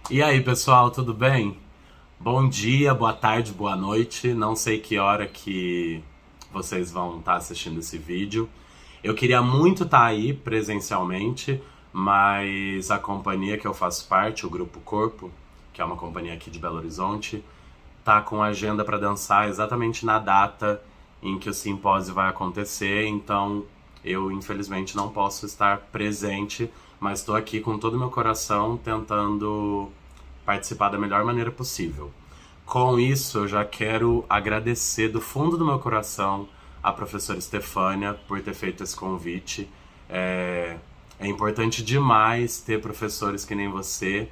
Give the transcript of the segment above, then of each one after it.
E aí, pessoal, tudo bem? Bom dia, boa tarde, boa noite. Não sei que hora que vocês vão estar assistindo esse vídeo. Eu queria muito estar aí presencialmente, mas a companhia que eu faço parte, o Grupo Corpo, que é uma companhia aqui de Belo Horizonte, tá com agenda para dançar exatamente na data em que o simpósio vai acontecer, então eu infelizmente não posso estar presente, mas estou aqui com todo o meu coração tentando participar da melhor maneira possível. Com isso, eu já quero agradecer do fundo do meu coração a professora Estefânia por ter feito esse convite. É, é importante demais ter professores que nem você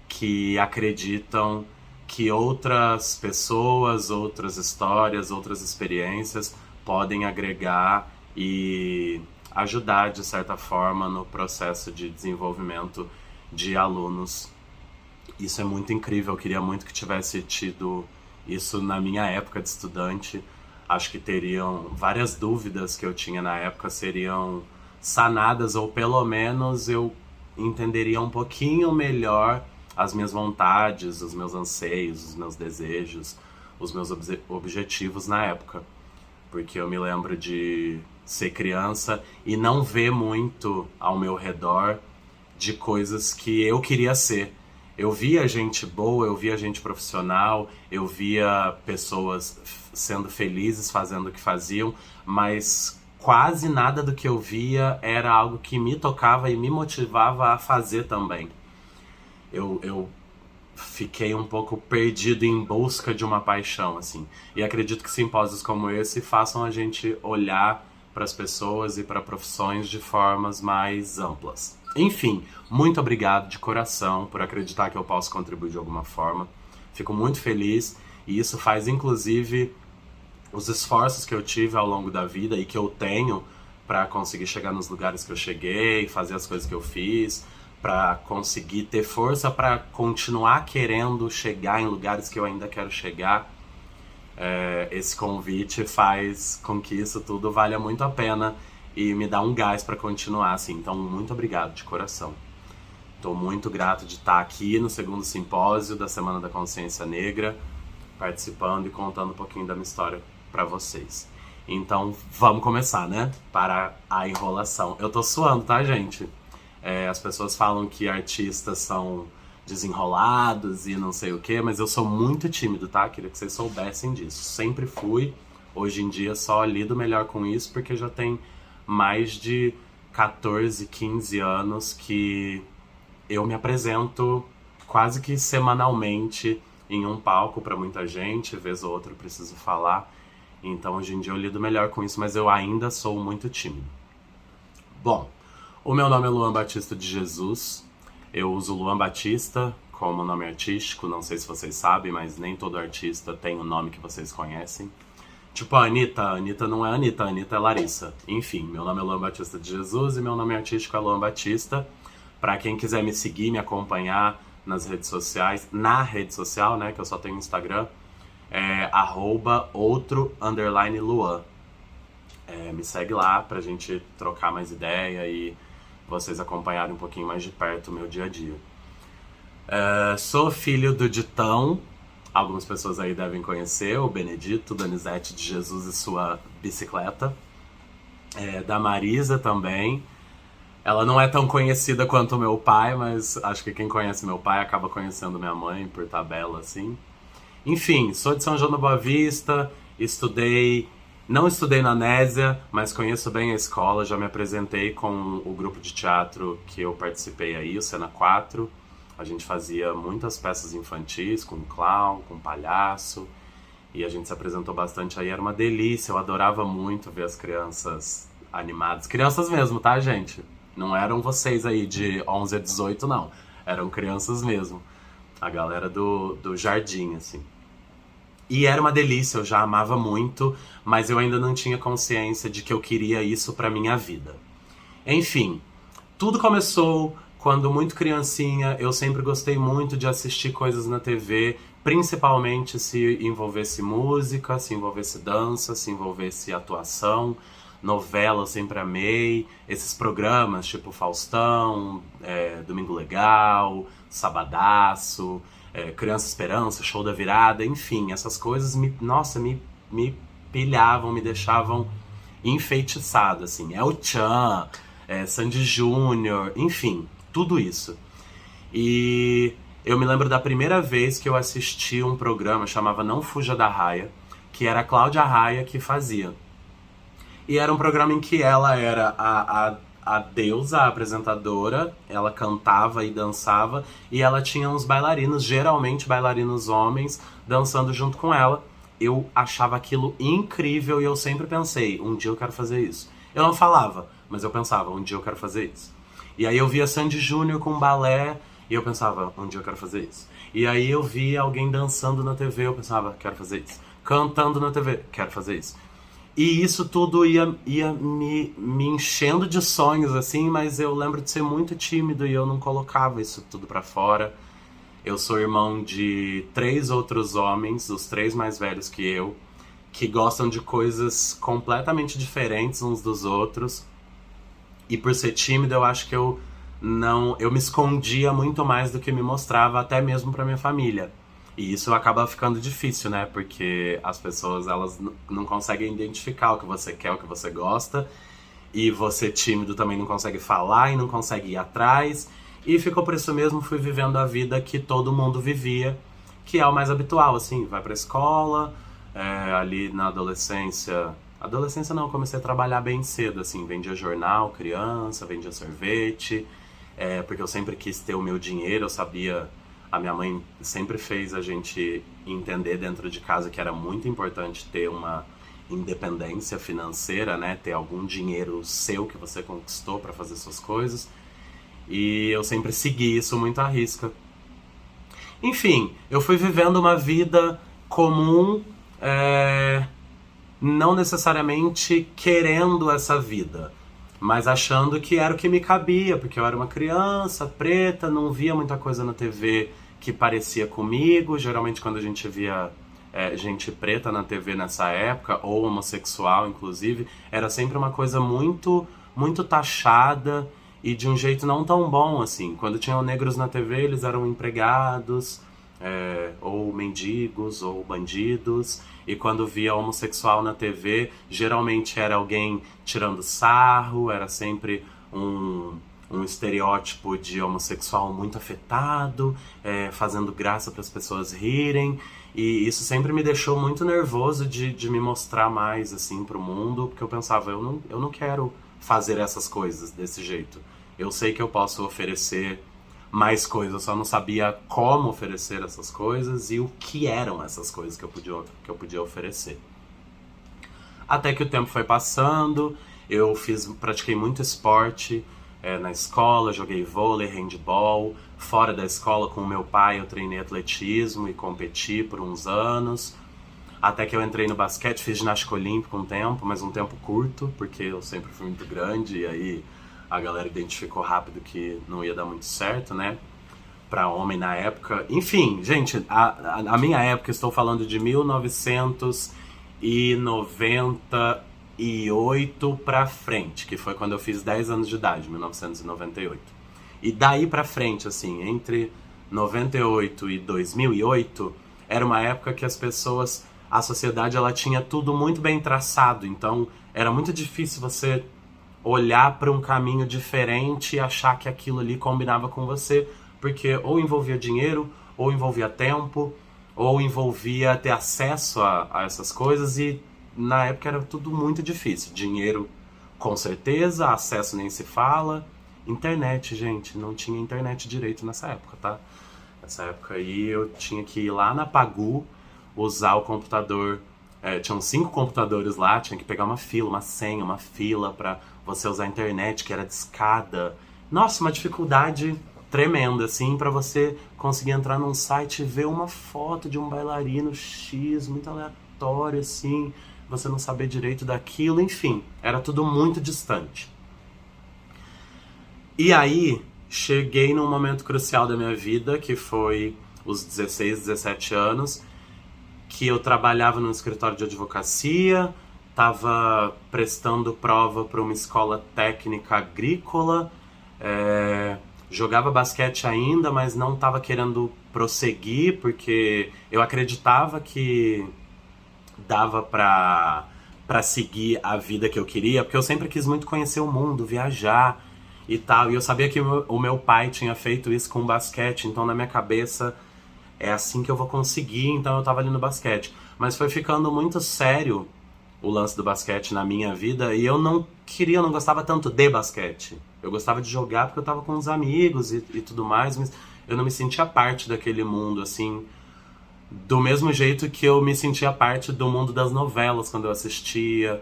que acreditam que outras pessoas, outras histórias, outras experiências podem agregar e ajudar de certa forma no processo de desenvolvimento de alunos. Isso é muito incrível, eu queria muito que tivesse tido isso na minha época de estudante. Acho que teriam várias dúvidas que eu tinha na época seriam sanadas, ou pelo menos eu entenderia um pouquinho melhor as minhas vontades, os meus anseios, os meus desejos, os meus objetivos na época. Porque eu me lembro de ser criança e não ver muito ao meu redor de coisas que eu queria ser. Eu via gente boa, eu via gente profissional, eu via pessoas sendo felizes fazendo o que faziam, mas quase nada do que eu via era algo que me tocava e me motivava a fazer também. Eu fiquei um pouco perdido em busca de uma paixão, assim. E acredito que simpósios como esse façam a gente olhar para as pessoas e para profissões de formas mais amplas. Enfim, muito obrigado de coração por acreditar que eu posso contribuir de alguma forma. Fico muito feliz e isso faz inclusive os esforços que eu tive ao longo da vida e que eu tenho para conseguir chegar nos lugares que eu cheguei, fazer as coisas que eu fiz, para conseguir ter força para continuar querendo chegar em lugares que eu ainda quero chegar. Esse convite faz com que isso tudo valha muito a pena e me dá um gás para continuar, assim. Então, muito obrigado de coração. Estou muito grato de estar aqui no segundo simpósio da Semana da Consciência Negra, participando e contando um pouquinho da minha história para vocês. Então, vamos começar, né? Para a enrolação. Eu tô suando, tá, gente? As pessoas falam que artistas são desenrolados e não sei o que, mas eu sou muito tímido, tá? Queria que vocês soubessem disso. Sempre fui. Hoje em dia só lido melhor com isso porque já tem mais de 14, 15 anos que eu me apresento quase que semanalmente em um palco para muita gente, vez ou outra eu preciso falar. Então hoje em dia eu lido melhor com isso, mas eu ainda sou muito tímido. Bom, o meu nome é Luan Batista de Jesus. Eu uso Luan Batista como nome artístico, não sei se vocês sabem, mas nem todo artista tem o nome que vocês conhecem. Tipo a Anitta não é Anitta, a Anitta é Larissa. Enfim, meu nome é Luan Batista de Jesus e meu nome artístico é Luan Batista. Pra quem quiser me seguir, me acompanhar nas redes sociais, na rede social, né, que eu só tenho Instagram, é @outro_Luan. Me segue lá pra gente trocar mais ideia e vocês acompanharem um pouquinho mais de perto o meu dia a dia. Sou filho do Ditão, algumas pessoas aí devem conhecer, o Benedito, Donizete de Jesus e sua bicicleta. Da Marisa também. Ela não é tão conhecida quanto o meu pai, mas acho que quem conhece meu pai acaba conhecendo minha mãe por tabela, assim. Enfim, sou de São João da Boa Vista, não estudei na Nésia, mas conheço bem a escola, já me apresentei com o grupo de teatro que eu participei aí, o Cena 4. A gente fazia muitas peças infantis, com clown, com palhaço, e a gente se apresentou bastante aí, era uma delícia, eu adorava muito ver as crianças animadas. Crianças mesmo, tá, gente? Não eram vocês aí de 11 a 18, não. Eram crianças mesmo. A galera do jardim, assim. E era uma delícia, eu já amava muito, mas eu ainda não tinha consciência de que eu queria isso pra minha vida. Enfim, tudo começou quando muito criancinha, eu sempre gostei muito de assistir coisas na TV, principalmente se envolvesse música, se envolvesse dança, se envolvesse atuação. novela eu sempre amei, esses programas tipo Faustão, Domingo Legal, Sabadaço, Criança Esperança, Show da Virada, enfim, essas coisas me pilhavam, me deixavam enfeitiçado, assim. El Chan, Sandy Júnior, enfim, tudo isso. E eu me lembro da primeira vez que eu assisti um programa chamava Não Fuja da Raia, que era a Cláudia Raia que fazia. E era um programa em que ela era a deusa, a apresentadora, ela cantava e dançava, e ela tinha uns bailarinos, geralmente bailarinos homens, dançando junto com ela. Eu achava aquilo incrível e eu sempre pensei, um dia eu quero fazer isso. Eu não falava, mas eu pensava, um dia eu quero fazer isso. E aí eu via Sandy Júnior com balé e eu pensava, um dia eu quero fazer isso. E aí eu via alguém dançando na TV, eu pensava, quero fazer isso. Cantando na TV, quero fazer isso. E isso tudo ia me enchendo de sonhos, assim, mas eu lembro de ser muito tímido e eu não colocava isso tudo pra fora. Eu sou irmão de 3 outros homens, os 3 mais velhos que eu, que gostam de coisas completamente diferentes uns dos outros. E por ser tímido, eu acho que eu me escondia muito mais do que me mostrava, até mesmo pra minha família. E isso acaba ficando difícil, né? Porque as pessoas, elas não conseguem identificar o que você quer, o que você gosta. E você tímido também não consegue falar e não consegue ir atrás. E ficou por isso mesmo, fui vivendo a vida que todo mundo vivia, que é o mais habitual, assim. Vai pra escola, ali na adolescência... Adolescência não, eu comecei a trabalhar bem cedo, assim. Vendia jornal, criança, vendia sorvete. Porque eu sempre quis ter o meu dinheiro, eu sabia... A minha mãe sempre fez a gente entender dentro de casa que era muito importante ter uma independência financeira, né? Ter algum dinheiro seu que você conquistou para fazer suas coisas. E eu sempre segui isso muito à risca. Enfim, eu fui vivendo uma vida comum, não necessariamente querendo essa vida, mas achando que era o que me cabia, porque eu era uma criança preta, não via muita coisa na TV que parecia comigo. Geralmente quando a gente via gente preta na TV nessa época, ou homossexual inclusive, era sempre uma coisa muito, muito taxada e de um jeito não tão bom, assim. Quando tinham negros na TV, eles eram empregados, ou mendigos, ou bandidos. E quando via homossexual na TV, geralmente era alguém tirando sarro, era sempre um estereótipo de homossexual muito afetado, fazendo graça para as pessoas rirem. E isso sempre me deixou muito nervoso de me mostrar mais assim pro mundo, porque eu pensava, eu não quero fazer essas coisas desse jeito. Eu sei que eu posso oferecer mais coisas, eu só não sabia como oferecer essas coisas e o que eram essas coisas que eu podia oferecer. Até que o tempo foi passando, eu pratiquei muito esporte na escola, joguei vôlei, handball. Fora da escola, com o meu pai, eu treinei atletismo e competi por uns anos. Até que eu entrei no basquete, fiz ginástica olímpica um tempo, mas um tempo curto, porque eu sempre fui muito grande e aí a galera identificou rápido que não ia dar muito certo, né? Pra homem na época. Enfim, gente, a minha época, estou falando de 1998 pra frente, que foi quando eu fiz 10 anos de idade, 1998. E daí pra frente, assim, entre 98 e 2008, era uma época que as pessoas, a sociedade, ela tinha tudo muito bem traçado, então era muito difícil você olhar para um caminho diferente e achar que aquilo ali combinava com você, porque ou envolvia dinheiro, ou envolvia tempo, ou envolvia ter acesso a essas coisas, e na época era tudo muito difícil. Dinheiro, com certeza, acesso nem se fala. Internet, gente, não tinha internet direito nessa época, tá? Nessa época aí eu tinha que ir lá na Pagu, usar o computador. Tinham 5 computadores lá, tinha que pegar uma fila, uma senha, uma fila pra você usar a internet, que era de escada. Nossa, uma dificuldade tremenda, assim, pra você conseguir entrar num site e ver uma foto de um bailarino X, muito aleatório, assim, você não saber direito daquilo, enfim, era tudo muito distante. E aí, cheguei num momento crucial da minha vida, que foi os 16, 17 anos, que eu trabalhava num escritório de advocacia, estava prestando prova para uma escola técnica agrícola, jogava basquete ainda, mas não estava querendo prosseguir, porque eu acreditava que dava para seguir a vida que eu queria, porque eu sempre quis muito conhecer o mundo, viajar e tal, e eu sabia que o meu pai tinha feito isso com basquete, então na minha cabeça é assim que eu vou conseguir, então eu tava ali no basquete. Mas foi ficando muito sério o lance do basquete na minha vida e eu não gostava tanto de basquete. Eu gostava de jogar porque eu tava com uns amigos e tudo mais, mas eu não me sentia parte daquele mundo, assim, do mesmo jeito que eu me sentia parte do mundo das novelas quando eu assistia,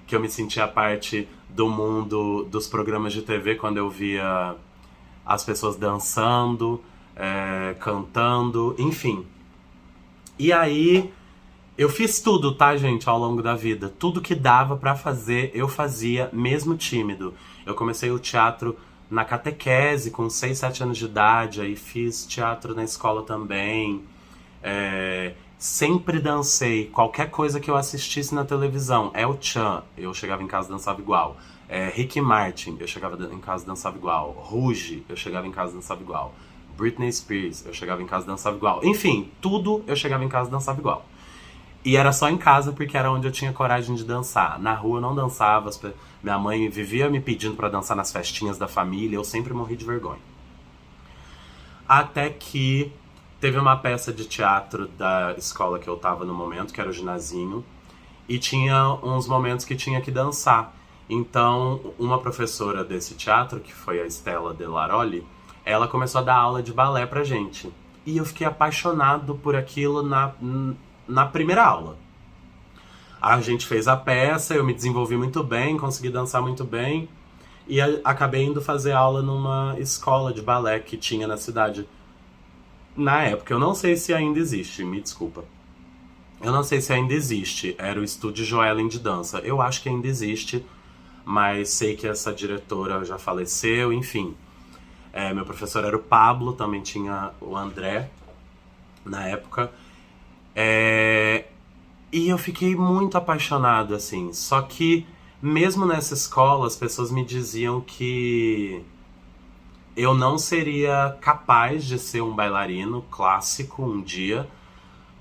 que eu me sentia parte do mundo dos programas de TV quando eu via as pessoas dançando, cantando, enfim. E aí eu fiz tudo, tá, gente, ao longo da vida. Tudo que dava pra fazer, eu fazia, mesmo tímido. Eu comecei o teatro na catequese, com 6, 7 anos de idade, aí fiz teatro na escola também. Sempre dancei, qualquer coisa que eu assistisse na televisão. El Chan, eu chegava em casa e dançava igual. Ricky Martin, eu chegava em casa e dançava igual. Rouge, eu chegava em casa e dançava igual. Britney Spears, eu chegava em casa e dançava igual. Enfim, tudo eu chegava em casa e dançava igual. E era só em casa porque era onde eu tinha coragem de dançar. Na rua eu não dançava, minha mãe vivia me pedindo pra dançar nas festinhas da família, eu sempre morri de vergonha. Até que teve uma peça de teatro da escola que eu tava no momento, que era o Ginazinho, e tinha uns momentos que tinha que dançar. Então, uma professora desse teatro, que foi a Stella Delaroli, ela começou a dar aula de balé pra gente. E eu fiquei apaixonado por aquilo na primeira aula. A gente fez a peça, eu me desenvolvi muito bem, consegui dançar muito bem, e acabei indo fazer aula numa escola de balé que tinha na cidade. Na época, eu não sei se ainda existe, me desculpa. Eu não sei se ainda existe, era o Estúdio Joellen de Dança. Eu acho que ainda existe, mas sei que essa diretora já faleceu, enfim. Meu professor era o Pablo, também tinha o André na época. E eu fiquei muito apaixonado, assim. Só que, mesmo nessa escola, as pessoas me diziam que eu não seria capaz de ser um bailarino clássico um dia,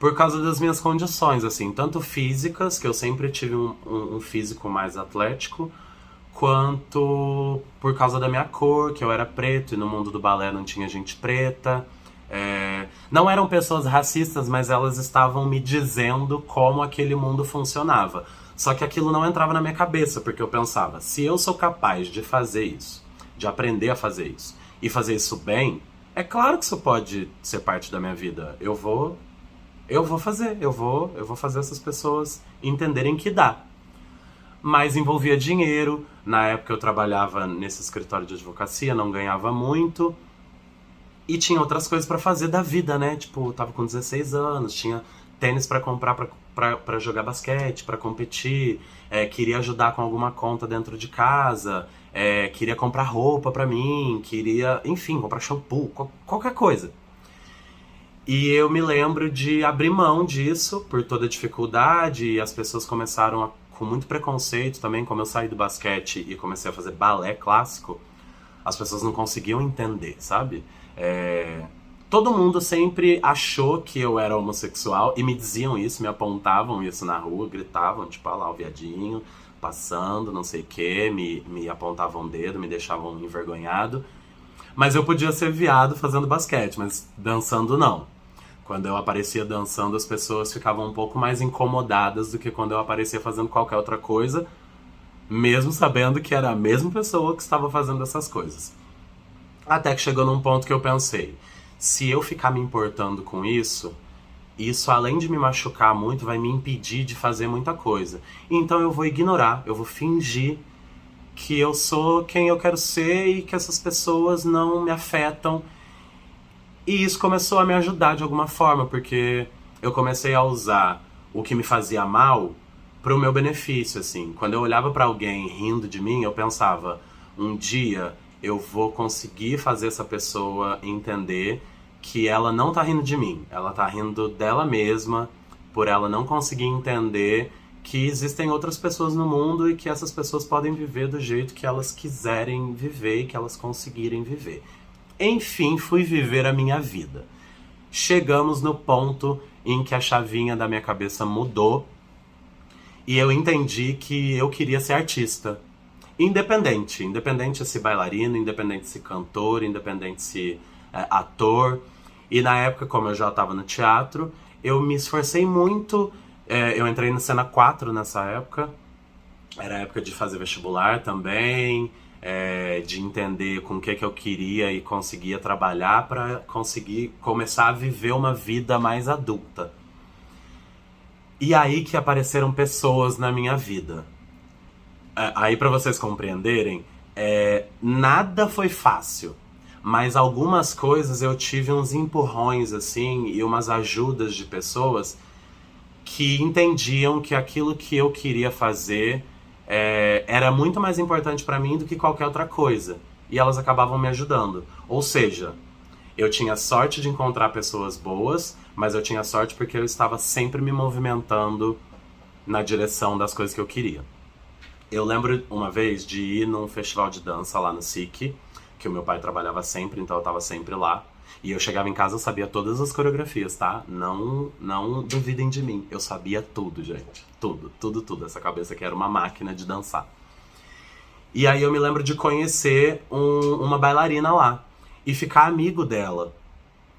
por causa das minhas condições, assim, tanto físicas, que eu sempre tive um físico mais atlético, quanto por causa da minha cor, que eu era preto e no mundo do balé não tinha gente preta. Não eram pessoas racistas, mas elas estavam me dizendo como aquele mundo funcionava. Só que aquilo não entrava na minha cabeça, porque eu pensava, se eu sou capaz de fazer isso, de aprender a fazer isso, e fazer isso bem, é claro que isso pode ser parte da minha vida. Eu vou fazer essas pessoas entenderem que dá. Mas envolvia dinheiro. Na época eu trabalhava nesse escritório de advocacia, não ganhava muito. E tinha outras coisas pra fazer da vida, né? Tipo, eu tava com 16 anos, tinha tênis pra comprar pra jogar basquete, pra competir, queria ajudar com alguma conta dentro de casa, queria comprar roupa pra mim, queria, enfim, comprar shampoo, qualquer coisa. E eu me lembro de abrir mão disso por toda a dificuldade, e as pessoas começaram com muito preconceito também, como eu saí do basquete e comecei a fazer balé clássico, as pessoas não conseguiam entender, sabe? Todo mundo sempre achou que eu era homossexual e me diziam isso, me apontavam isso na rua, gritavam, tipo, ah lá, o viadinho passando, não sei o que, me apontavam o dedo, me deixavam envergonhado. Mas eu podia ser viado fazendo basquete, mas dançando não. Quando eu aparecia dançando, as pessoas ficavam um pouco mais incomodadas do que quando eu aparecia fazendo qualquer outra coisa, mesmo sabendo que era a mesma pessoa que estava fazendo essas coisas. Até que chegou num ponto que eu pensei, se eu ficar me importando com isso além de me machucar muito, vai me impedir de fazer muita coisa. Então eu vou ignorar, eu vou fingir que eu sou quem eu quero ser e que essas pessoas não me afetam. E isso começou a me ajudar de alguma forma, porque eu comecei a usar o que me fazia mal pro meu benefício, assim. Quando eu olhava pra alguém rindo de mim, eu pensava, um dia eu vou conseguir fazer essa pessoa entender que ela não tá rindo de mim, ela tá rindo dela mesma, por ela não conseguir entender que existem outras pessoas no mundo e que essas pessoas podem viver do jeito que elas quiserem viver e que elas conseguirem viver. Enfim, fui viver a minha vida. Chegamos no ponto em que a chavinha da minha cabeça mudou e eu entendi que eu queria ser artista. Independente se bailarino, independente se cantor, independente se ator. E na época, como eu já estava no teatro, eu me esforcei muito. Eu entrei na Cena 4 nessa época. Era a época de fazer vestibular também, de entender com o que eu queria e conseguia trabalhar para conseguir começar a viver uma vida mais adulta. E aí que apareceram pessoas na minha vida. Aí para vocês compreenderem, nada foi fácil. Mas algumas coisas eu tive uns empurrões assim e umas ajudas de pessoas que entendiam que aquilo que eu queria fazer era muito mais importante para mim do que qualquer outra coisa. E elas acabavam me ajudando. Ou seja, eu tinha sorte de encontrar pessoas boas, mas eu tinha sorte porque eu estava sempre me movimentando na direção das coisas que eu queria. Eu lembro uma vez de ir num festival de dança lá no SIC, que o meu pai trabalhava sempre, então eu tava sempre lá. E eu chegava em casa, eu sabia todas as coreografias, tá? Não duvidem de mim. Eu sabia tudo, gente. Tudo. Essa cabeça aqui era uma máquina de dançar. E aí eu me lembro de conhecer uma bailarina lá. E ficar amigo dela.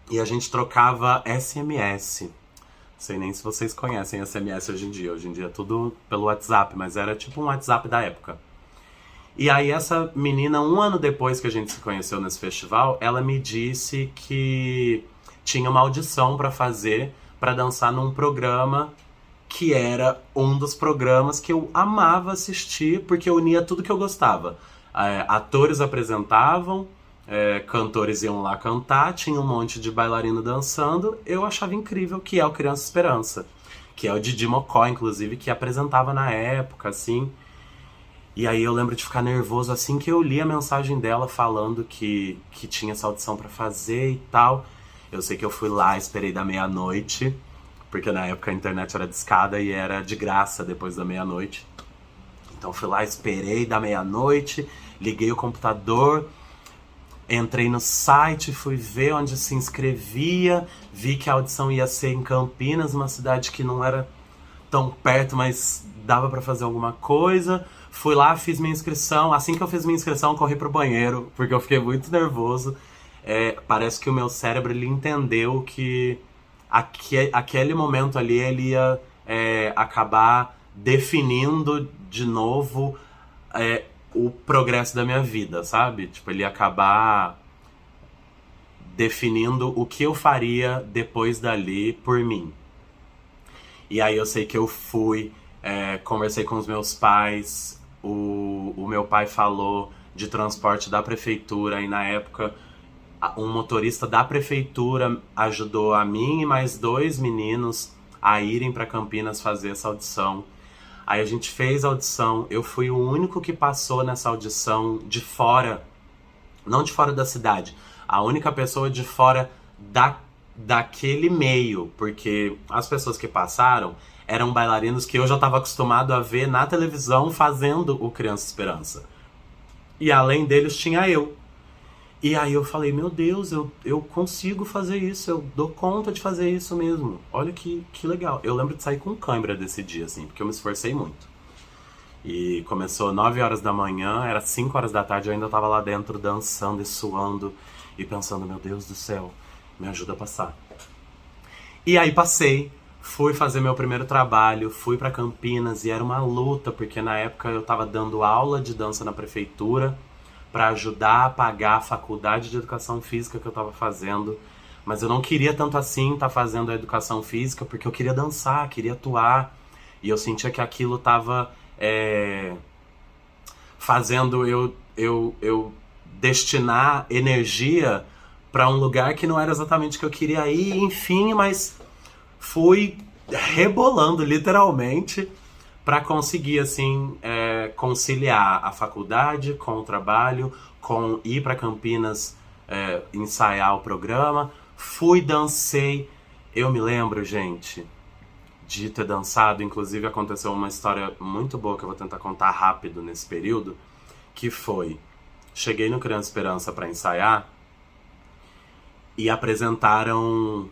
E a gente trocava SMS. Não sei nem se vocês conhecem SMS hoje em dia. Hoje em dia é tudo pelo WhatsApp, mas era tipo um WhatsApp da época. E aí essa menina, um ano depois que a gente se conheceu nesse festival, ela me disse que tinha uma audição pra fazer, pra dançar num programa que era um dos programas que eu amava assistir, porque unia tudo que eu gostava. Atores apresentavam, cantores iam lá cantar, tinha um monte de bailarino dançando. Eu achava incrível, que é o Criança Esperança, que é o Didi Mocó, inclusive, que apresentava na época, assim. E aí eu lembro de ficar nervoso assim que eu li a mensagem dela falando que tinha essa audição pra fazer e tal. Eu sei que eu fui lá, esperei da meia-noite, porque na época a internet era discada e era de graça depois da meia-noite. Então eu fui lá, esperei da meia-noite, liguei o computador, entrei no site, fui ver onde se inscrevia, vi que a audição ia ser em Campinas, uma cidade que não era tão perto, mas dava pra fazer alguma coisa. Fui lá, fiz minha inscrição. Assim que eu fiz minha inscrição, corri pro banheiro, porque eu fiquei muito nervoso. Parece que o meu cérebro ele entendeu que aquele momento ali ele ia acabar definindo de novo o progresso da minha vida, sabe? Tipo, ele ia acabar definindo o que eu faria depois dali por mim. E aí eu sei que eu fui, conversei com os meus pais, o meu pai falou de transporte da prefeitura e na época um motorista da prefeitura ajudou a mim e mais 2 meninos a irem para Campinas fazer essa audição. Aí a gente fez a audição, eu fui o único que passou nessa audição de fora, não de fora da cidade, a única pessoa de fora daquele meio, porque as pessoas que passaram eram bailarinos que eu já estava acostumado a ver na televisão fazendo o Criança Esperança. E além deles tinha eu. E aí eu falei, meu Deus, eu consigo fazer isso, eu dou conta de fazer isso mesmo. Olha que legal. Eu lembro de sair com cãibra desse dia, assim, porque eu me esforcei muito. E começou 9 horas da manhã, era 5 horas da tarde, eu ainda tava lá dentro dançando e suando e pensando, meu Deus do céu, me ajuda a passar. E aí passei, fui fazer meu primeiro trabalho, fui pra Campinas e era uma luta, porque na época eu tava dando aula de dança na prefeitura pra ajudar a pagar a faculdade de educação física que eu tava fazendo. Mas eu não queria tanto assim estar fazendo a educação física, porque eu queria dançar, queria atuar. E eu sentia que aquilo tava fazendo eu destinar energia pra um lugar que não era exatamente o que eu queria ir, enfim, mas fui rebolando literalmente pra conseguir assim conciliar a faculdade com o trabalho, com ir pra Campinas ensaiar o programa. Fui, dancei. Eu me lembro, gente, de ter dançado. Inclusive aconteceu uma história muito boa que eu vou tentar contar rápido nesse período, que foi, cheguei no Criança Esperança para ensaiar e apresentaram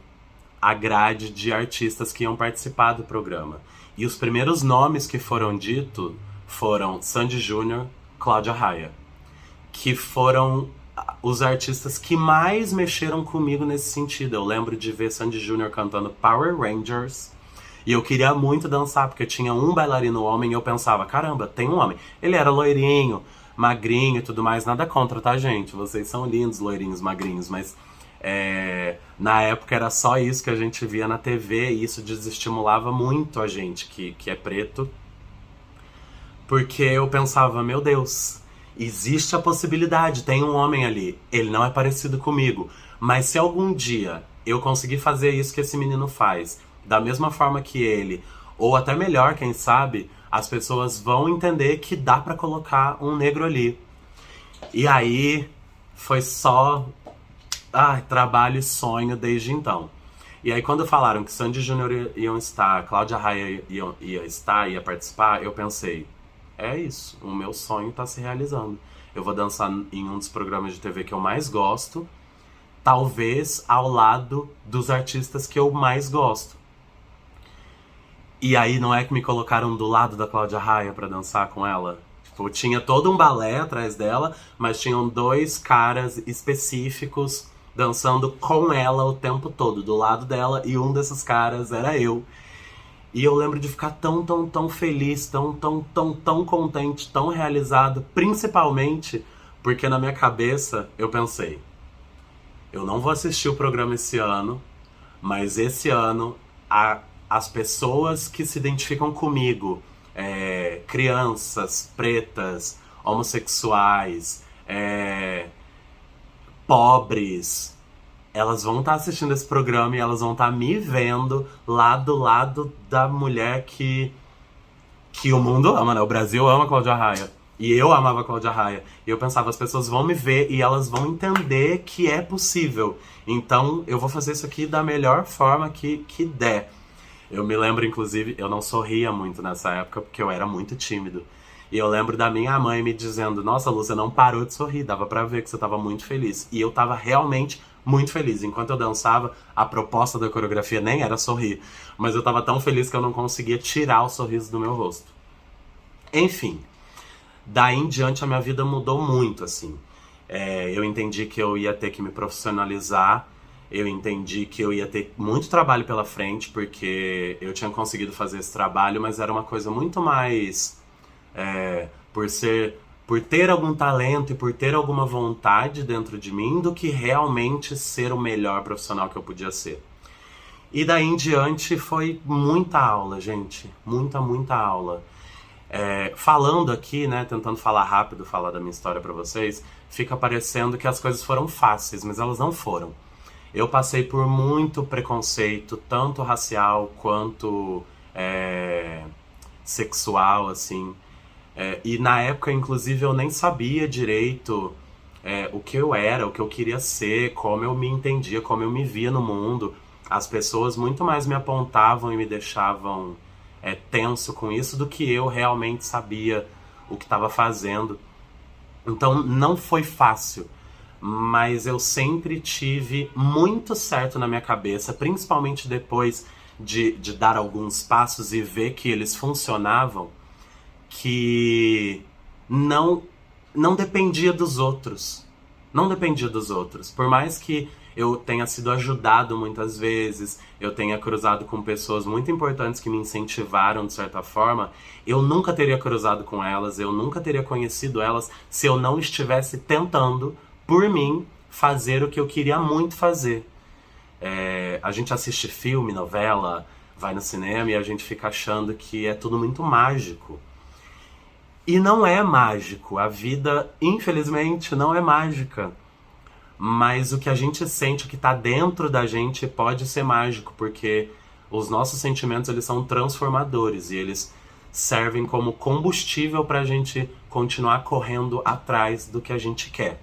a grade de artistas que iam participar do programa. E os primeiros nomes que foram ditos foram Sandy Júnior, Cláudia Raia, que foram os artistas que mais mexeram comigo nesse sentido. Eu lembro de ver Sandy Júnior cantando Power Rangers e eu queria muito dançar, porque tinha um bailarino homem e eu pensava, caramba, tem um homem. Ele era loirinho, magrinho e tudo mais, nada contra, tá, gente? Vocês são lindos, loirinhos, magrinhos, mas na época era só isso que a gente via na TV e isso desestimulava muito a gente que é preto, porque eu pensava, meu Deus, existe a possibilidade, tem um homem ali, ele não é parecido comigo, mas se algum dia eu conseguir fazer isso que esse menino faz, da mesma forma que ele, ou até melhor, quem sabe, as pessoas vão entender que dá pra colocar um negro ali. E aí foi só trabalho e sonho desde então. E aí quando falaram que Sandy Júnior iam estar, Cláudia Raia ia participar, eu pensei, é isso, o meu sonho tá se realizando. Eu vou dançar em um dos programas de TV que eu mais gosto, talvez ao lado dos artistas que eu mais gosto. E aí não é que me colocaram do lado da Cláudia Raia pra dançar com ela? Tipo, tinha todo um balé atrás dela, mas tinham dois caras específicos dançando com ela o tempo todo, do lado dela, e um desses caras era eu. E eu lembro de ficar tão, tão, tão feliz, tão, tão, tão, tão contente, tão realizado, principalmente porque na minha cabeça eu pensei, eu não vou assistir o programa esse ano, mas esse ano as pessoas que se identificam comigo, crianças pretas, homossexuais, pobres, elas vão estar assistindo esse programa e elas vão estar me vendo lá do lado da mulher que o mundo ama, né? O Brasil ama a Cláudia Raia. E eu amava a Cláudia Raia. E eu pensava, as pessoas vão me ver e elas vão entender que é possível. Então eu vou fazer isso aqui da melhor forma que der. Eu me lembro, inclusive, eu não sorria muito nessa época porque eu era muito tímido. E eu lembro da minha mãe me dizendo, nossa, Lu, você não parou de sorrir, dava pra ver que você tava muito feliz. E eu tava realmente muito feliz. Enquanto eu dançava, a proposta da coreografia nem era sorrir. Mas eu tava tão feliz que eu não conseguia tirar o sorriso do meu rosto. Enfim, daí em diante a minha vida mudou muito, assim. Eu entendi que eu ia ter que me profissionalizar. Eu entendi que eu ia ter muito trabalho pela frente, porque eu tinha conseguido fazer esse trabalho, mas era uma coisa muito mais... por ter algum talento e por ter alguma vontade dentro de mim, do que realmente ser o melhor profissional que eu podia ser. E daí em diante foi muita aula, gente. Muita, muita aula. Falando aqui, né, tentando falar rápido, falar da minha história pra vocês, fica parecendo que as coisas foram fáceis, mas elas não foram. Eu passei por muito preconceito, tanto racial quanto sexual, assim. E na época, inclusive, eu nem sabia direito o que eu era, o que eu queria ser, como eu me entendia, como eu me via no mundo. As pessoas muito mais me apontavam e me deixavam tenso com isso do que eu realmente sabia o que estava fazendo. Então não foi fácil, mas eu sempre tive muito certo na minha cabeça, principalmente depois de dar alguns passos e ver que eles funcionavam, que não dependia dos outros. Não dependia dos outros. Por mais que eu tenha sido ajudado muitas vezes, eu tenha cruzado com pessoas muito importantes que me incentivaram de certa forma, eu nunca teria cruzado com elas, eu nunca teria conhecido elas se eu não estivesse tentando, por mim, fazer o que eu queria muito fazer. A gente assiste filme, novela, vai no cinema e a gente fica achando que é tudo muito mágico. E não é mágico. A vida, infelizmente, não é mágica. Mas o que a gente sente, o que está dentro da gente, pode ser mágico, porque os nossos sentimentos, eles são transformadores e eles servem como combustível para a gente continuar correndo atrás do que a gente quer.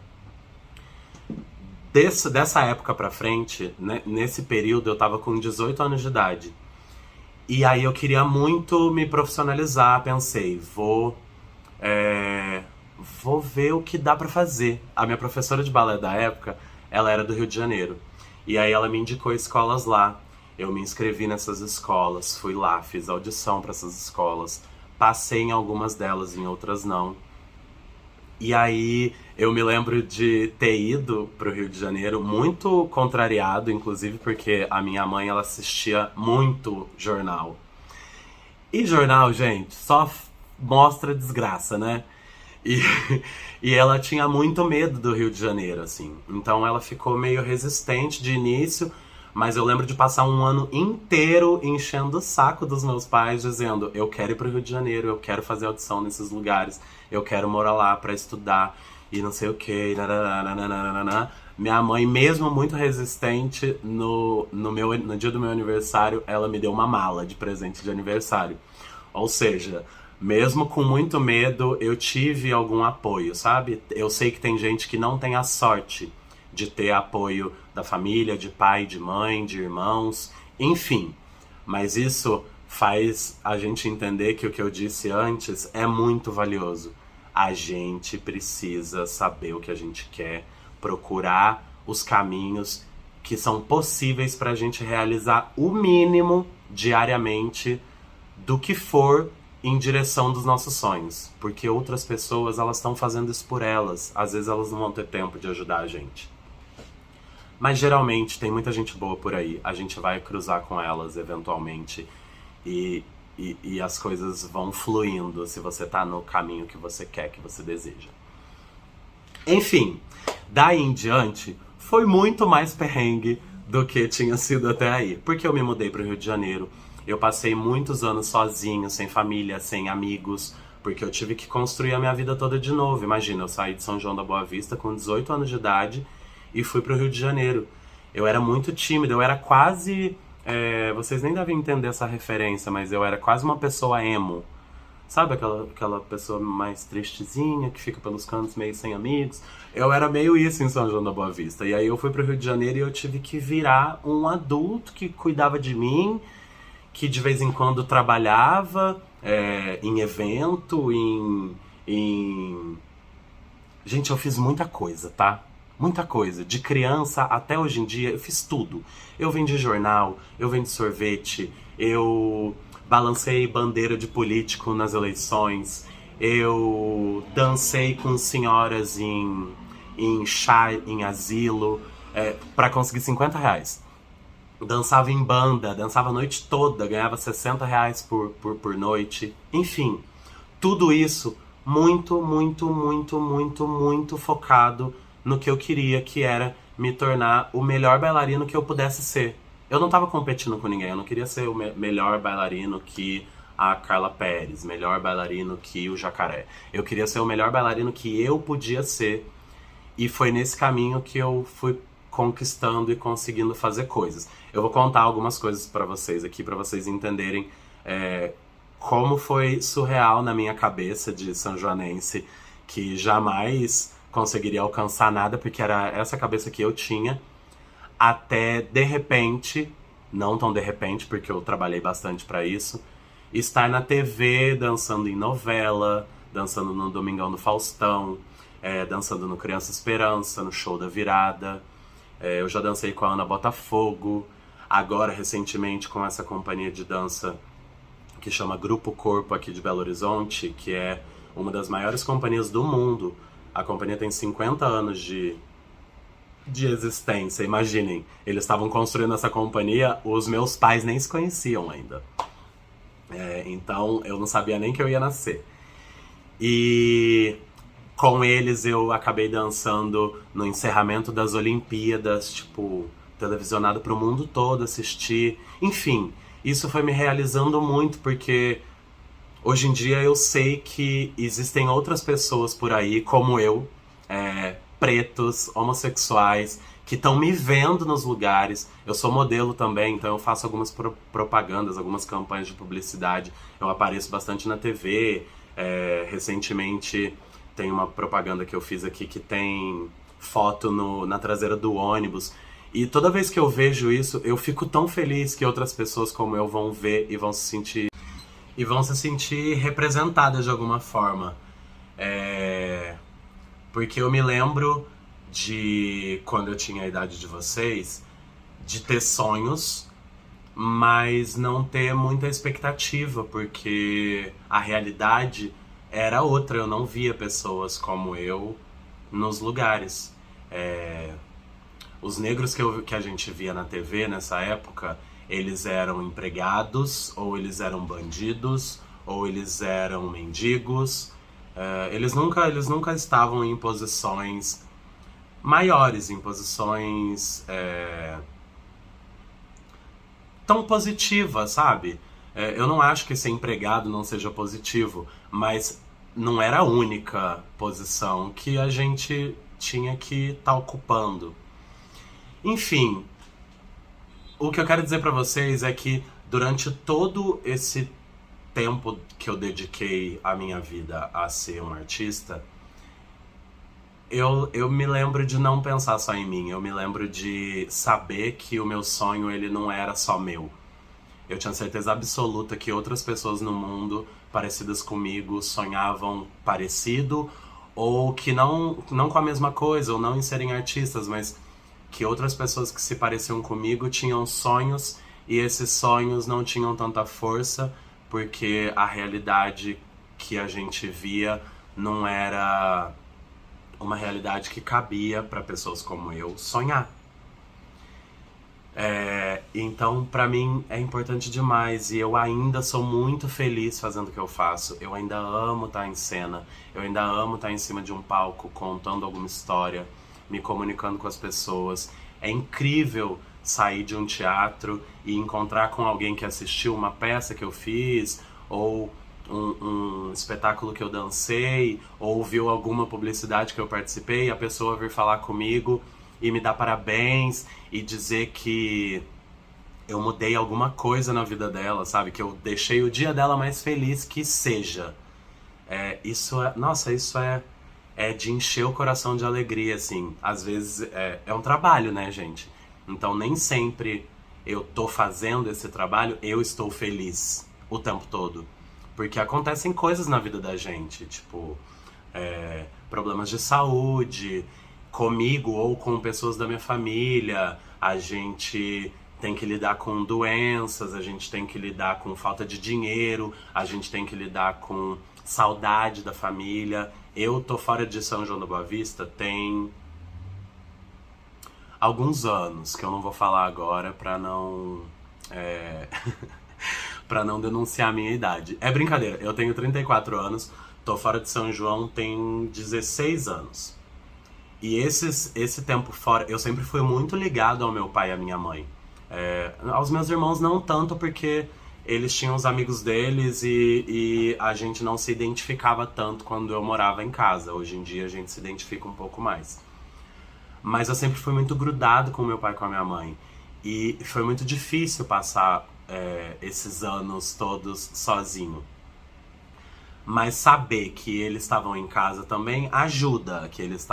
Dessa época pra frente, né, nesse período, eu tava com 18 anos de idade. E aí eu queria muito me profissionalizar, pensei, vou ver o que dá pra fazer. A minha professora de balé da época, ela era do Rio de Janeiro. E aí ela me indicou escolas lá. Eu me inscrevi nessas escolas, fui lá, fiz audição para essas escolas, passei em algumas delas, em outras não. E aí eu me lembro de ter ido pro Rio de Janeiro muito contrariado, inclusive porque a minha mãe ela assistia muito jornal. E jornal, gente, mostra desgraça, né? E, e ela tinha muito medo do Rio de Janeiro, assim. Então ela ficou meio resistente de início, mas eu lembro de passar um ano inteiro enchendo o saco dos meus pais, dizendo: eu quero ir pro Rio de Janeiro, eu quero fazer audição nesses lugares, eu quero morar lá pra estudar e não sei o que. Minha mãe, mesmo muito resistente, no dia do meu aniversário, ela me deu uma mala de presente de aniversário. Ou seja, mesmo com muito medo, eu tive algum apoio, sabe? Eu sei que tem gente que não tem a sorte de ter apoio da família, de pai, de mãe, de irmãos, enfim. Mas isso faz a gente entender que o que eu disse antes é muito valioso. A gente precisa saber o que a gente quer, procurar os caminhos que são possíveis para a gente realizar o mínimo diariamente do que for em direção dos nossos sonhos, porque outras pessoas elas estão fazendo isso por elas, às vezes elas não vão ter tempo de ajudar a gente. Mas geralmente tem muita gente boa por aí, a gente vai cruzar com elas eventualmente e as coisas vão fluindo se você tá no caminho que você quer, que você deseja. Enfim, daí em diante foi muito mais perrengue do que tinha sido até aí, porque eu me mudei para o Rio de Janeiro. Eu passei muitos anos sozinho, sem família, sem amigos, porque eu tive que construir a minha vida toda de novo. Imagina, eu saí de São João da Boa Vista com 18 anos de idade e fui pro Rio de Janeiro. Eu era muito tímido, eu era quase... vocês nem devem entender essa referência, mas eu era quase uma pessoa emo. Sabe aquela pessoa mais tristezinha, que fica pelos cantos meio sem amigos? Eu era meio isso em São João da Boa Vista. E aí eu fui pro Rio de Janeiro e eu tive que virar um adulto que cuidava de mim, que de vez em quando trabalhava em evento, Gente, eu fiz muita coisa, tá? Muita coisa. De criança até hoje em dia, eu fiz tudo. Eu vendi jornal, eu vendi sorvete, eu balancei bandeira de político nas eleições, eu dancei com senhoras em chá, em asilo, pra conseguir R$ 50. Dançava em banda, dançava a noite toda, ganhava R$ 60 por noite. Enfim, tudo isso muito, muito, muito, muito, muito focado no que eu queria, que era me tornar o melhor bailarino que eu pudesse ser. Eu não estava competindo com ninguém, eu não queria ser o melhor bailarino que a Carla Pérez, melhor bailarino que o Jacaré. Eu queria ser o melhor bailarino que eu podia ser. E foi nesse caminho que eu fui conquistando e conseguindo fazer coisas. Eu vou contar algumas coisas pra vocês aqui, pra vocês entenderem como foi surreal na minha cabeça de sanjoanense, que jamais conseguiria alcançar nada, porque era essa cabeça que eu tinha, até de repente, não tão de repente, porque eu trabalhei bastante pra isso, estar na TV, dançando em novela, dançando no Domingão do Faustão, dançando no Criança Esperança, no Show da Virada. Eu já dancei com a Ana Botafogo, agora recentemente com essa companhia de dança que chama Grupo Corpo aqui de Belo Horizonte, que é uma das maiores companhias do mundo. A companhia tem 50 anos de existência, imaginem. Eles estavam construindo essa companhia, os meus pais nem se conheciam ainda. Então eu não sabia nem que eu ia nascer. E com eles eu acabei dançando no encerramento das Olimpíadas, tipo, televisionado pro mundo todo assistir. Enfim, isso foi me realizando muito, porque hoje em dia eu sei que existem outras pessoas por aí, como eu, pretos, homossexuais, que estão me vendo nos lugares. Eu sou modelo também, então eu faço algumas propagandas, algumas campanhas de publicidade. Eu apareço bastante na TV. Recentemente tem uma propaganda que eu fiz aqui que tem foto na traseira do ônibus. E toda vez que eu vejo isso, eu fico tão feliz que outras pessoas como eu vão ver e vão se sentir representadas de alguma forma. É, porque eu me lembro de quando eu tinha a idade de vocês, de ter sonhos, mas não ter muita expectativa, porque a realidade era outra. Eu não via pessoas como eu nos lugares. É, os negros que a gente via na TV nessa época, eles eram empregados, ou eles eram bandidos, ou eles eram mendigos. Eles nunca estavam em posições maiores, em posições tão positivas, sabe? Eu não acho que ser empregado não seja positivo, mas não era a única posição que a gente tinha que estar ocupando. Enfim, o que eu quero dizer pra vocês é que durante todo esse tempo que eu dediquei a minha vida a ser um artista, eu me lembro de não pensar só em mim. Eu me lembro de saber que o meu sonho ele não era só meu. Eu tinha certeza absoluta que outras pessoas no mundo parecidas comigo sonhavam parecido, ou que não com a mesma coisa, ou não em serem artistas, mas que outras pessoas que se pareciam comigo tinham sonhos e esses sonhos não tinham tanta força porque a realidade que a gente via não era uma realidade que cabia para pessoas como eu sonhar. Então, pra mim, é importante demais e eu ainda sou muito feliz fazendo o que eu faço. Eu ainda amo estar em cena, eu ainda amo estar em cima de um palco contando alguma história, me comunicando com as pessoas. É incrível sair de um teatro e encontrar com alguém que assistiu uma peça que eu fiz, ou um espetáculo que eu dancei, ou viu alguma publicidade que eu participei, e a pessoa vir falar comigo e me dar parabéns e dizer que eu mudei alguma coisa na vida dela, sabe? Que eu deixei o dia dela mais feliz que seja. Nossa, isso é de encher o coração de alegria, assim. Às vezes é um trabalho, né, gente? Então nem sempre eu tô fazendo esse trabalho, eu estou feliz o tempo todo. Porque acontecem coisas na vida da gente, tipo, problemas de saúde, comigo ou com pessoas da minha família. A gente tem que lidar com doenças, a gente tem que lidar com falta de dinheiro, a gente tem que lidar com saudade da família. Eu tô fora de São João da Boa Vista tem alguns anos, que eu não vou falar agora pra não para não denunciar a minha idade. É brincadeira, eu tenho 34 anos, tô fora de São João tem 16 anos. E esse tempo fora, eu sempre fui muito ligado ao meu pai e à minha mãe. Aos meus irmãos não tanto, porque eles tinham os amigos deles e a gente não se identificava tanto quando eu morava em casa. Hoje em dia a gente se identifica um pouco mais. Mas eu sempre fui muito grudado com meu pai e com a minha mãe. E foi muito difícil passar esses anos todos sozinho. Mas saber que eles estavam em casa também ajuda, que eles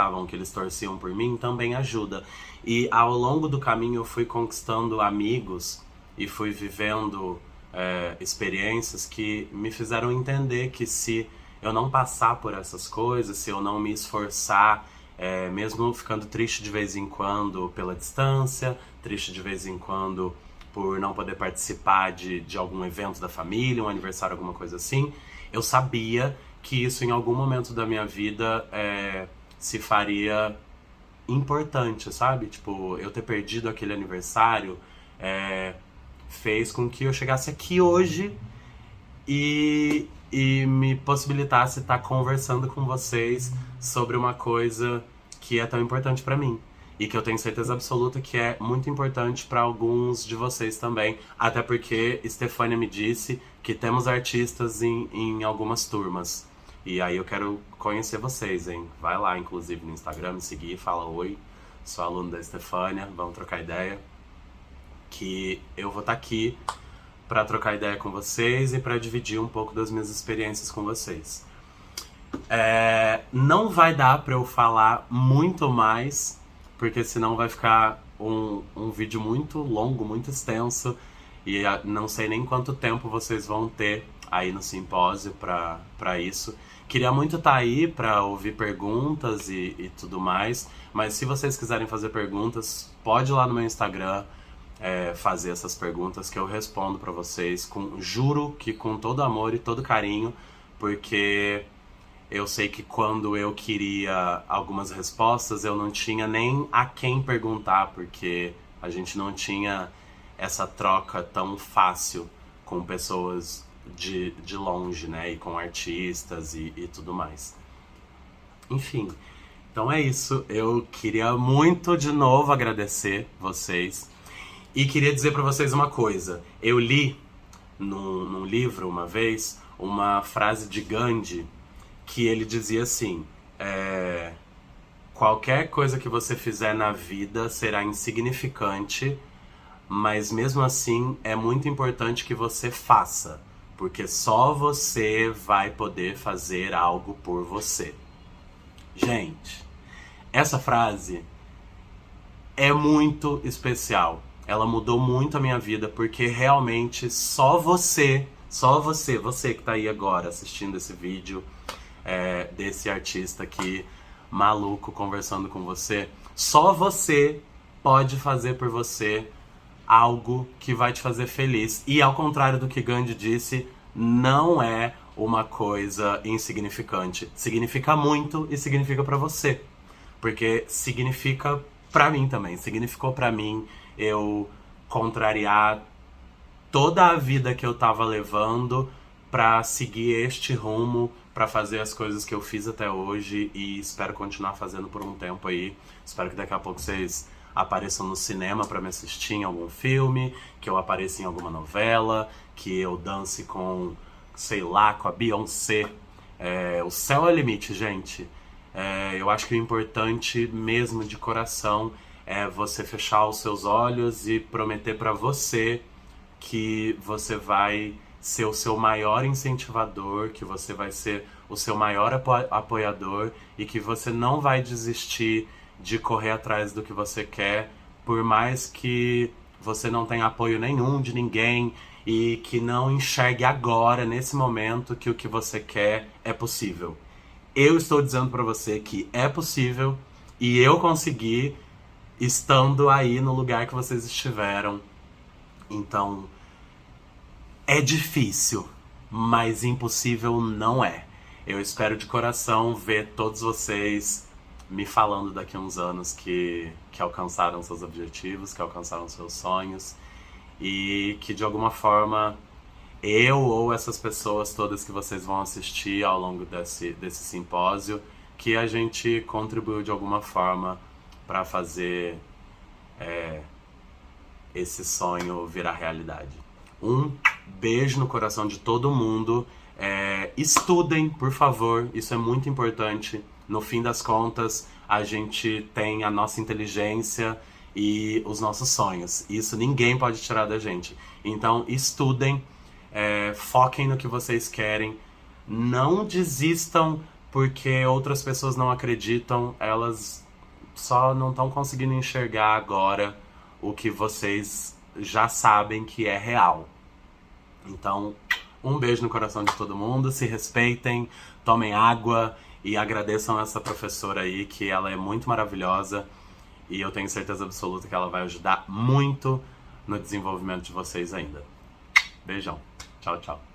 torciam por mim também ajuda. E ao longo do caminho eu fui conquistando amigos e fui vivendo experiências que me fizeram entender que se eu não passar por essas coisas, se eu não me esforçar, mesmo ficando triste de vez em quando pela distância, triste de vez em quando por não poder participar de algum evento da família, um aniversário, alguma coisa assim, eu sabia que isso em algum momento da minha vida se faria importante, sabe? Tipo, eu ter perdido aquele aniversário fez com que eu chegasse aqui hoje e me possibilitasse estar conversando com vocês sobre uma coisa que é tão importante pra mim. E que eu tenho certeza absoluta que é muito importante para alguns de vocês também. Até porque Stefania me disse que temos artistas em algumas turmas. E aí eu quero conhecer vocês, hein? Vai lá, inclusive, no Instagram, me seguir, fala oi, sou aluno da Stefania, vamos trocar ideia. Que eu vou estar aqui para trocar ideia com vocês e para dividir um pouco das minhas experiências com vocês. Não vai dar para eu falar muito mais, porque senão vai ficar um vídeo muito longo, muito extenso, e não sei nem quanto tempo vocês vão ter aí no simpósio para isso. Queria muito estar aí para ouvir perguntas e tudo mais, mas se vocês quiserem fazer perguntas, pode ir lá no meu Instagram fazer essas perguntas que eu respondo para vocês, juro que com todo amor e todo carinho, porque eu sei que quando eu queria algumas respostas, eu não tinha nem a quem perguntar, porque a gente não tinha essa troca tão fácil com pessoas de longe, né? E com artistas e tudo mais. Enfim, então é isso. Eu queria muito de novo agradecer vocês. E queria dizer pra vocês uma coisa. Eu li num livro uma vez uma frase de Gandhi que ele dizia assim: qualquer coisa que você fizer na vida será insignificante, mas mesmo assim é muito importante que você faça, porque só você vai poder fazer algo por você. Gente, essa frase é muito especial. Ela mudou muito a minha vida, porque realmente você que tá aí agora assistindo esse vídeo, desse artista aqui, maluco, conversando com você, só você pode fazer por você algo que vai te fazer feliz. E ao contrário do que Gandhi disse, não é uma coisa insignificante. Significa muito e significa pra você. Porque significa pra mim também. Significou pra mim eu contrariar toda a vida que eu tava levando pra seguir este rumo, pra fazer as coisas que eu fiz até hoje e espero continuar fazendo por um tempo aí. Espero que daqui a pouco vocês apareçam no cinema pra me assistir em algum filme, que eu apareça em alguma novela, que eu dance com, sei lá, com a Beyoncé. O céu é o limite, gente. Eu acho que o importante mesmo de coração é você fechar os seus olhos e prometer pra você que você vai ser o seu maior incentivador, que você vai ser o seu maior apoiador e que você não vai desistir de correr atrás do que você quer, por mais que você não tenha apoio nenhum de ninguém e que não enxergue agora, nesse momento, que o que você quer é possível. Eu estou dizendo pra você que é possível e eu consegui estando aí no lugar que vocês estiveram. Então, é difícil, mas impossível não é. Eu espero de coração ver todos vocês me falando daqui a uns anos que alcançaram seus objetivos, que alcançaram seus sonhos e que de alguma forma eu ou essas pessoas todas que vocês vão assistir ao longo desse simpósio, que a gente contribuiu de alguma forma para fazer esse sonho virar realidade. Um beijo no coração de todo mundo. Estudem, por favor, isso é muito importante. No fim das contas, a gente tem a nossa inteligência e os nossos sonhos. Isso ninguém pode tirar da gente. Então, estudem, foquem no que vocês querem. Não desistam porque outras pessoas não acreditam. Elas só não estão conseguindo enxergar agora o que vocês já sabem que é real. Então, um beijo no coração de todo mundo, se respeitem, tomem água e agradeçam essa professora aí, que ela é muito maravilhosa e eu tenho certeza absoluta que ela vai ajudar muito no desenvolvimento de vocês ainda. Beijão. Tchau, tchau.